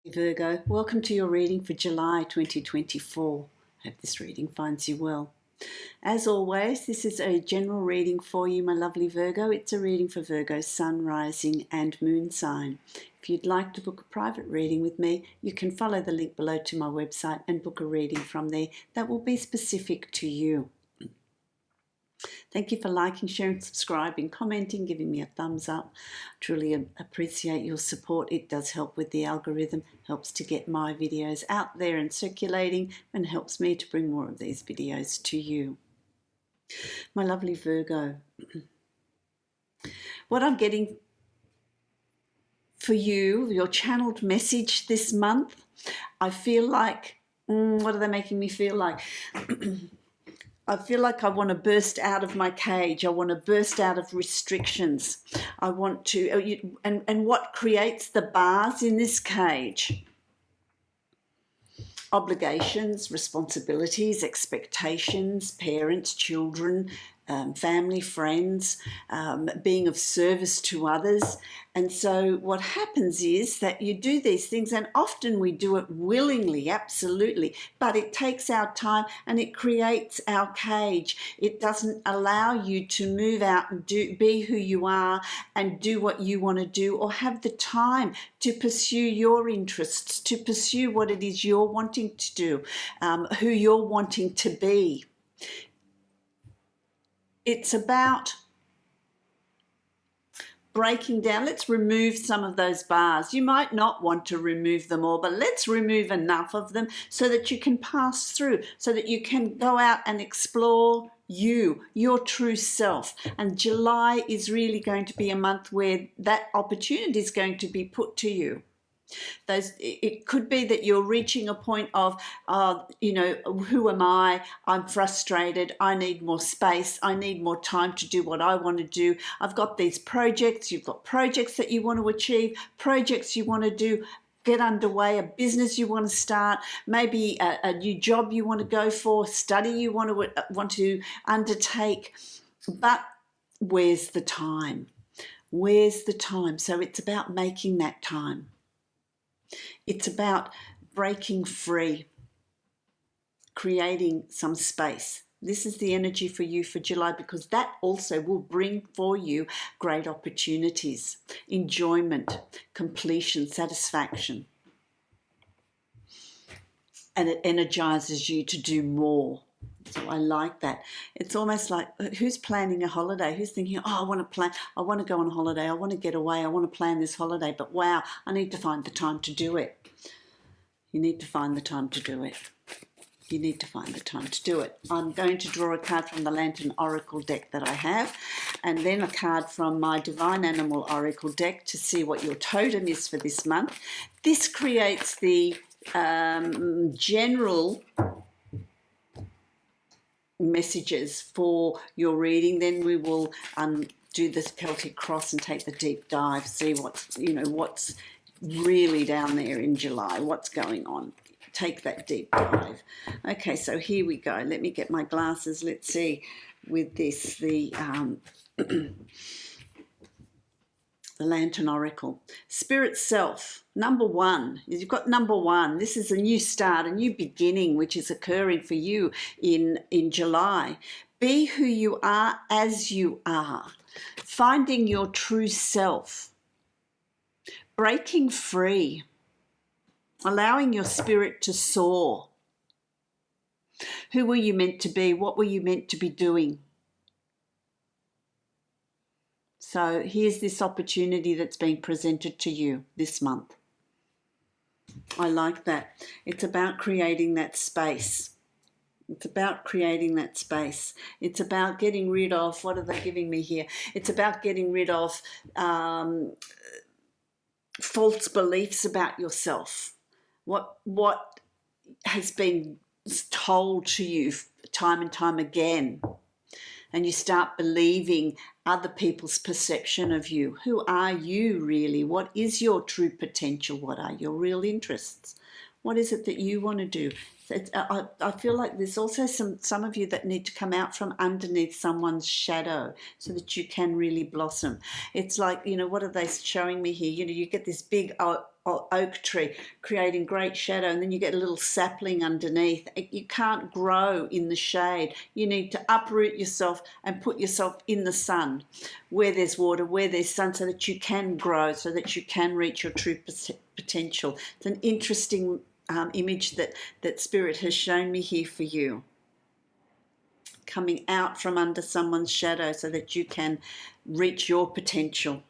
Virgo, welcome to your reading for July 2024. Hope this reading finds you well. As always, this is a general reading for you, my lovely Virgo. It's a reading for Virgo's sun, rising and moon sign. If you'd like to book a private reading with me, you can follow the link below to my website and book a reading from there that will be specific to you. Thank you for liking, sharing, subscribing, commenting, giving me a thumbs up. Truly appreciate your support. It does help with the algorithm, helps to get my videos out there and circulating, and helps me to bring more of these videos to you. My lovely Virgo, what I'm getting for you, your channeled message this month, I feel like, what are they making me feel like? I feel like I want to burst out of my cage. I want to burst out of restrictions. I want to, and what creates the bars in this cage? Obligations, responsibilities, expectations, parents, children, family, friends, being of service to others. And so what happens is that you do these things, and often we do it willingly, absolutely, but it takes our time and it creates our cage. It doesn't allow you to move out and be who you are and do what you want to do, or have the time to pursue your interests, to pursue what it is you're wanting to do, who you're wanting to be. It's about breaking down. Let's remove some of those bars. You might not want to remove them all, but let's remove enough of them so that you can pass through, so that you can go out and explore your true self. And July is really going to be a month where that opportunity is going to be put to you. It could be that you're reaching a point of, who am I? I'm frustrated. I need more space. I need more time to do what I want to do. I've got these projects. You've got projects that you want to achieve, projects you want to do, get underway, a business you want to start, maybe a new job you want to go for, study you want to undertake. But where's the time? Where's the time? So it's about making that time. It's about breaking free, creating some space. This is the energy for you for July, because that also will bring for you great opportunities, enjoyment, completion, satisfaction. And it energizes you to do more. So I like that. It's almost like, who's planning a holiday? Who's thinking, I want to go on holiday. I want to get away. I want to plan this holiday. But wow, I need to find the time to do it. You need to find the time to do it. You need to find the time to do it. I'm going to draw a card from the Lantern Oracle deck that I have, and then a card from my Divine Animal Oracle deck to see what your totem is for this month. This creates the general messages for your reading. Then we will do this Celtic cross and take the deep dive, see what's really down there in July, what's going on. Take that deep dive. Okay, so here we go. Let me get my glasses. Let's see with this, the Lantern Oracle. Spirit Self, number one. You've got number one. This is a new start, a new beginning, which is occurring for you in July. Be who you are as you are. Finding your true self. Breaking free. Allowing your spirit to soar. Who were you meant to be? What were you meant to be doing? So here's this opportunity that's being presented to you this month. I like that. It's about creating that space. It's about creating that space. It's about getting rid of, what are they giving me here? It's about getting rid of false beliefs about yourself. What has been told to you time and time again. And you start believing other people's perception of you. Who are you really? What is your true potential? What are your real interests? What is it that you want to do? I feel like there's also some of you that need to come out from underneath someone's shadow so that you can really blossom. It's like, what are they showing me here? You get this big oak tree, creating great shadow, and then you get a little sapling underneath. You can't grow in the shade. You need to uproot yourself and put yourself in the sun, where there's water, where there's sun, so that you can grow, so that you can reach your true potential. It's an interesting image that Spirit has shown me here for you. Coming out from under someone's shadow so that you can reach your potential.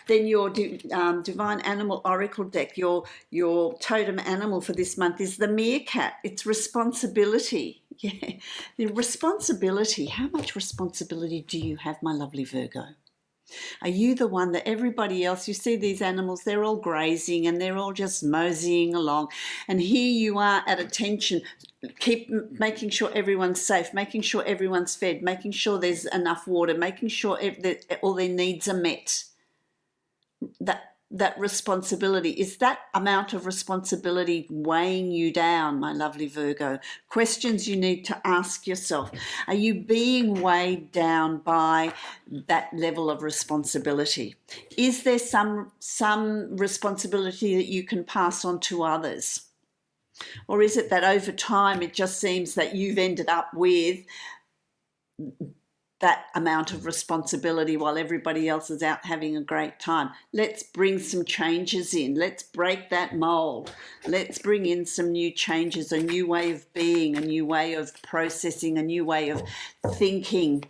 Then your Divine Animal Oracle deck, your totem animal for this month is the meerkat. It's responsibility. Yeah, the responsibility. How much responsibility do you have, my lovely Virgo? Are you the one that everybody else, you see these animals, they're all grazing and they're all just moseying along, and here you are at attention, keep making sure everyone's safe, making sure everyone's fed, making sure there's enough water, making sure that all their needs are met. That responsibility, is that amount of responsibility weighing you down, my lovely Virgo? Questions you need to ask yourself. Are you being weighed down by that level of responsibility? Is there some responsibility that you can pass on to others? Or is it that over time it just seems that you've ended up with that amount of responsibility while everybody else is out having a great time? Let's bring some changes in. Let's break that mold. Let's bring in some new changes, a new way of being, a new way of processing, a new way of thinking,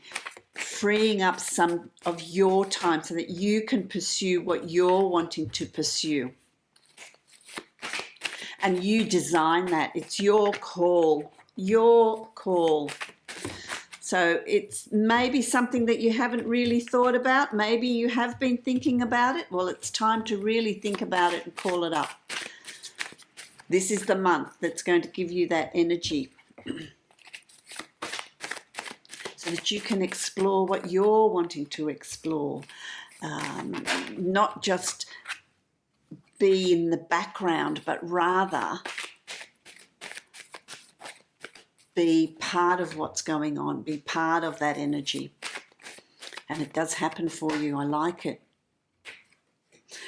freeing up some of your time so that you can pursue what you're wanting to pursue. And you design that. It's your call. Your call. So it's maybe something that you haven't really thought about. Maybe you have been thinking about it. Well, it's time to really think about it and call it up. This is the month that's going to give you that energy so that you can explore what you're wanting to explore. Not just be in the background, but rather be part of what's going on, be part of that energy. And it does happen for you. I like it.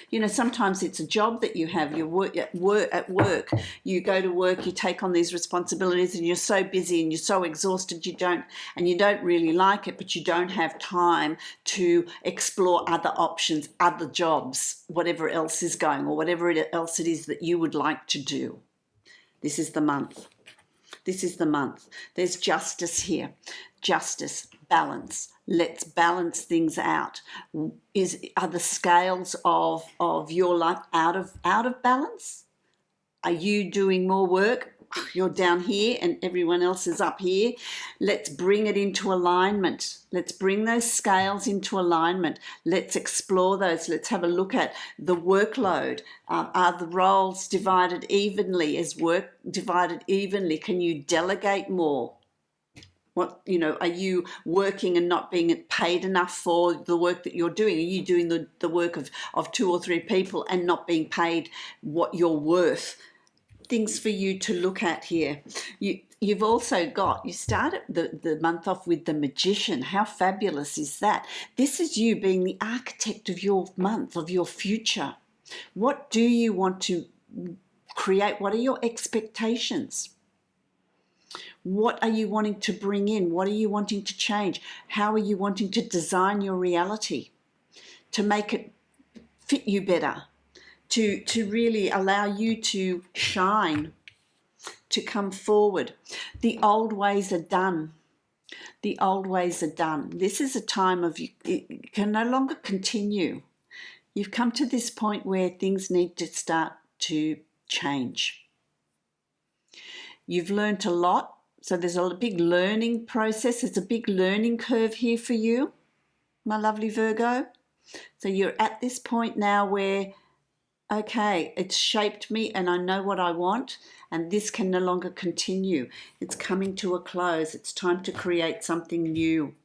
You know, sometimes it's a job that you have. You're at work. You go to work, you take on these responsibilities, and you're so busy and you're so exhausted, you don't really like it, but you don't have time to explore other options, other jobs, whatever else is going, or whatever else it is that you would like to do. This is the month. This is the month. There's justice here. Justice, balance. Let's balance things out. Are the scales of your life out of balance? Are you doing more work? You're down here and everyone else is up here. Let's bring it into alignment. Let's bring those scales into alignment. Let's explore those. Let's have a look at the workload. Are the roles divided evenly? Is work divided evenly? Can you delegate more? Are you working and not being paid enough for the work that you're doing? Are you doing the work of 2 or 3 people and not being paid what you're worth? Things for you to look at here. You've also got, you started the month off with the Magician. How fabulous is that? This is you being the architect of your month, of your future. What do you want to create? What are your expectations? What are you wanting to bring in? What are you wanting to change? How are you wanting to design your reality to make it fit you better? To really allow you to shine, to come forward. The old ways are done. The old ways are done. This is a time of it can no longer continue. You've come to this point where things need to start to change. You've learned a lot, so there's a big learning process. There's a big learning curve here for you, my lovely Virgo. So you're at this point now where, okay, it's shaped me and I know what I want, and this can no longer continue. It's coming to a close. It's time to create something new.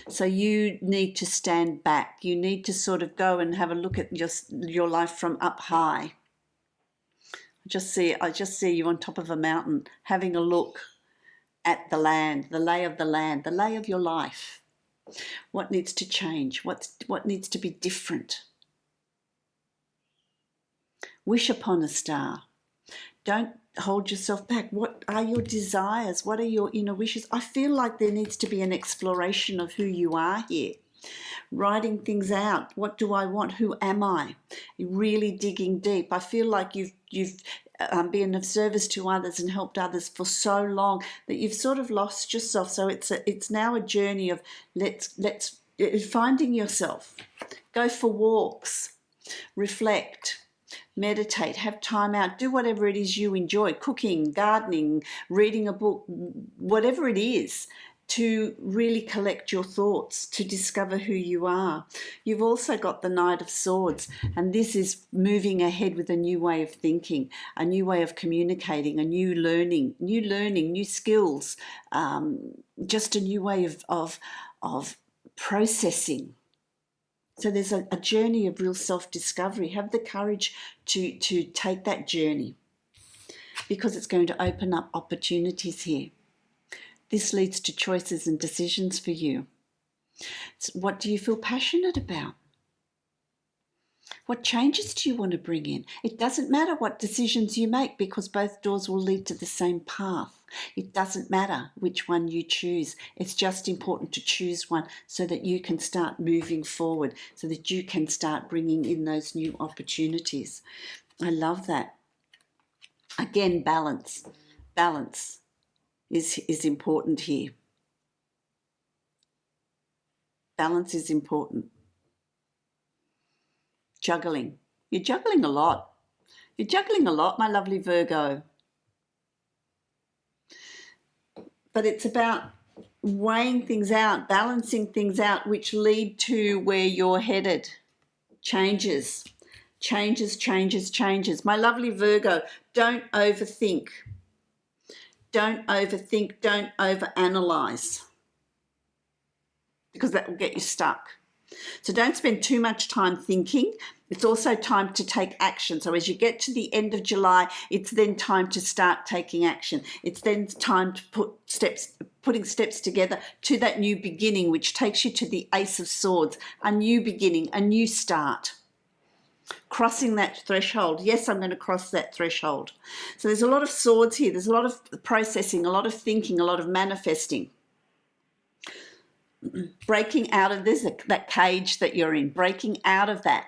So you need to stand back. You need to sort of go and have a look at your life from up high. I just see you on top of a mountain having a look at the land, the lay of the land, the lay of your life. What needs to change? What needs to be different? Wish upon a star. Don't hold yourself back. What are your desires? What are your inner wishes? I feel like there needs to be an exploration of who you are here. Writing things out. What do I want? Who am I? Really digging deep. I feel like you've been of service to others and helped others for so long that you've sort of lost yourself. So it's now a journey of let's finding yourself. Go for walks. Reflect. Meditate, have time out, do whatever it is you enjoy, cooking, gardening, reading a book, whatever it is, to really collect your thoughts, to discover who you are. You've also got the Knight of Swords, and this is moving ahead with a new way of thinking, a new way of communicating, a new learning, new skills, just a new way of processing. So there's a journey of real self-discovery. Have the courage to take that journey, because it's going to open up opportunities here. This leads to choices and decisions for you. So what do you feel passionate about? What changes do you want to bring in? It doesn't matter what decisions you make, because both doors will lead to the same path. It doesn't matter which one you choose. It's just important to choose one so that you can start moving forward, so that you can start bringing in those new opportunities. I love that. Again, balance. Balance is important here. Balance is important. Juggling. You're juggling a lot. You're juggling a lot, my lovely Virgo. But it's about weighing things out, balancing things out, which lead to where you're headed. Changes. My lovely Virgo, don't overthink. Don't overthink, don't overanalyze, because that will get you stuck. So don't spend too much time thinking. It's also time to take action. So as you get to the end of July, it's then time to start taking action. It's then time to putting steps together to that new beginning, which takes you to the Ace of Swords, a new beginning, a new start. Crossing that threshold. Yes, I'm going to cross that threshold. So there's a lot of swords here. There's a lot of processing, a lot of thinking, a lot of manifesting. Breaking out of this, that cage that you're in, breaking out of that,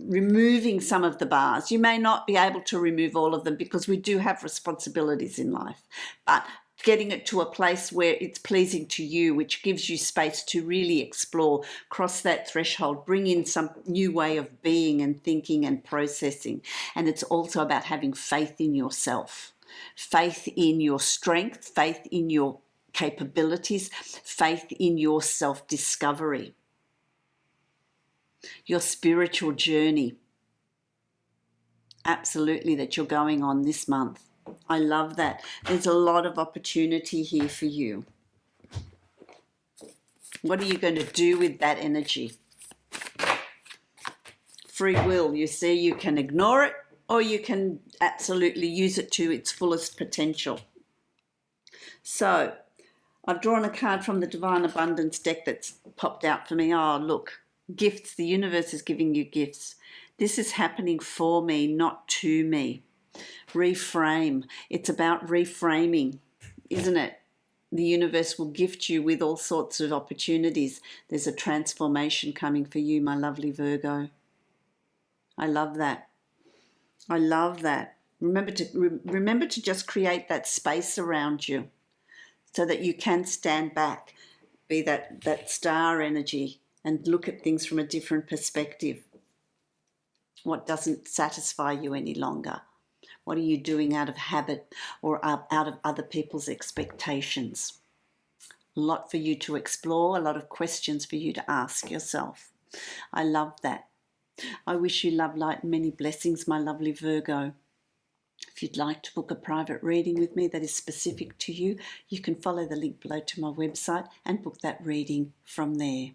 removing some of the bars. You may not be able to remove all of them, because we do have responsibilities in life, but getting it to a place where it's pleasing to you, which gives you space to really explore, cross that threshold, bring in some new way of being and thinking and processing. And it's also about having faith in yourself, faith in your strength, faith in your capabilities, faith in your self-discovery, your spiritual journey. Absolutely, that you're going on this month. I love that. There's a lot of opportunity here for you. What are you going to do with that energy? Free will. You see, you can ignore it, or you can absolutely use it to its fullest potential. So I've drawn a card from the Divine Abundance deck that's popped out for me. Oh, look, gifts. The universe is giving you gifts. This is happening for me, not to me. Reframe. It's about reframing, isn't it? The universe will gift you with all sorts of opportunities. There's a transformation coming for you, my lovely Virgo. I love that. I love that. Remember to just create that space around you, so that you can stand back, be that star energy, and look at things from a different perspective. What doesn't satisfy you any longer? What are you doing out of habit or out of other people's expectations? A lot for you to explore, a lot of questions for you to ask yourself. I love that. I wish you love, light, and many blessings, my lovely Virgo. If you'd like to book a private reading with me that is specific to you, you can follow the link below to my website and book that reading from there.